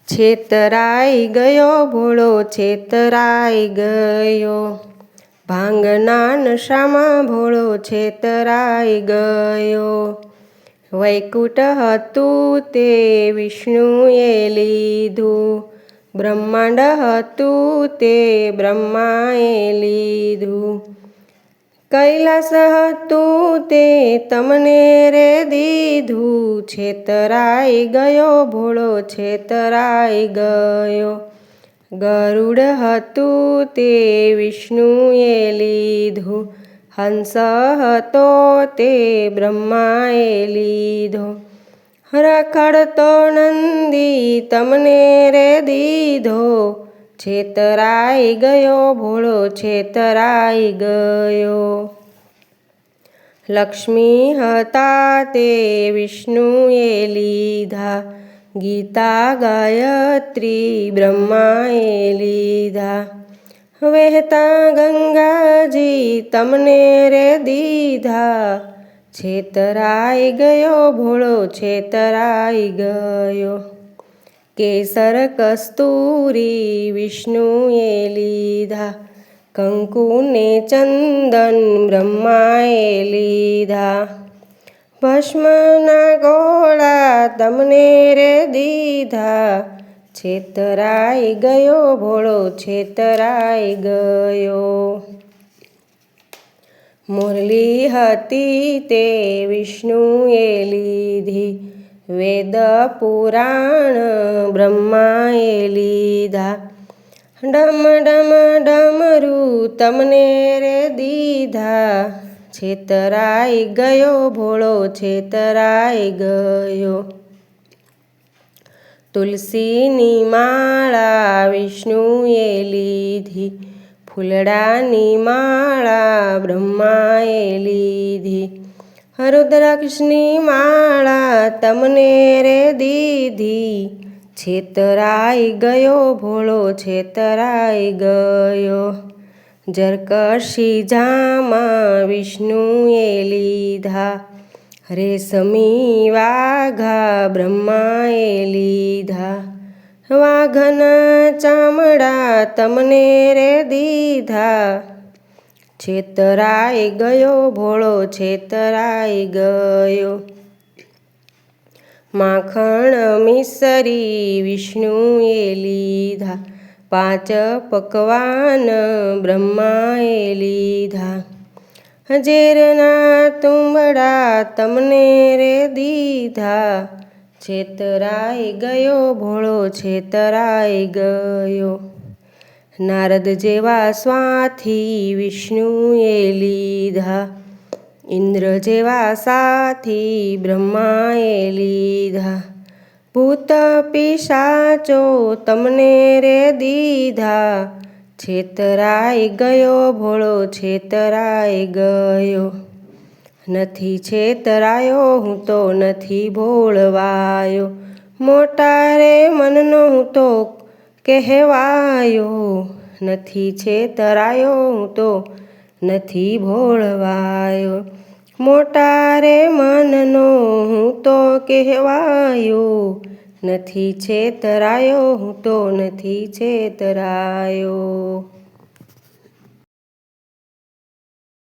છેતરાઈ ગયો ભોળો છેતરાઈ ગયો, ભાંગના નશામાં ભોળો છેતરાઈ ગયો. વૈકુંઠ હતું તે વિષ્ણુએ લીધું, બ્રહ્માંડ હતું તે બ્રહ્માએ લીધું. કૈલાસ હતું તે તમને રે દીધું, છેતરાઈ ગયો ભોળો છેતરાઈ ગયો. ગરુડ હતું તે વિષ્ણુએ લીધું, હંસ હતો તે બ્રહ્માએ લીધો. રખડતો નંદી તમને રે દીધો, છેતરાઈ ગયો ભોળો છેતરાઈ ગયો. લક્ષ્મી હતા તે વિષ્ણુએ લીધા, ગીતા ગાયત્રી બ્રહ્માએ લીધા. વહેતા ગંગાજી તમને રે દીધા, છેતરાઈ ગયો ભોળો છેતરાઈ ગયો. કેસર કસ્તુરી વિષ્ણુએ લીધા, કંકુ ને ચંદન બ્રહ્માએ લીધા. ભસ્મના ગોળા તમને રે દીધા, છેતરાઈ ગયો ભોળો છેતરાઈ ગયો. મુરલી હતી તે વિષ્ણુએ લીધી, વેદ પુરાણ બ્રહ્માએ લીધા. ડમ ડમ ડમરું તમને રે દીધા, છેતરાઈ ગયો ભોળો છેતરાઈ ગયો. તુલસીની માળા વિષ્ણુએ લીધી, ફૂલડાની માળા બ્રહ્માએ લીધી. રુદ્રાક્ષની માળા તમને રે દીધી, છેતરાઈ ગયો ભોળો છેતરાઈ ગયો. જરકશી જામા વિષ્ણુએ લીધા, રેશમી વાઘા બ્રહ્માએ લીધા. વાઘના ચામડા તમને રે દીધા, છેતરાઈ ગયો ભોળો છેતરાઈ ગયો. માખણ મિસરી વિષ્ણુએ લીધા, 5 પકવાન બ્રહ્માએ લીધા. ઝેરના તુંબડા તમને રે દીધા, છેતરાઈ ગયો ભોળો છેતરાઈ ગયો. નારદ જેવા સ્વાથી વિષ્ણુએ લીધા, ઇન્દ્ર જેવા સાથી બ્રહ્માએ લીધા. ભૂત પિશાચો તમને રે દીધા, છેતરાઈ ગયો ભોળો છેતરાઈ ગયો. નથી છેતરાયો હું તો નથી ભોળવાયો, મોટા રે મનનો હું તો કહેવાયો. નથી છેતરાયો હું તો નથી ભોળવાયો, મોટા રે મનનો હું તો કહેવાયો. નથી છેતરાયો હું તો નથી છેતરાયો.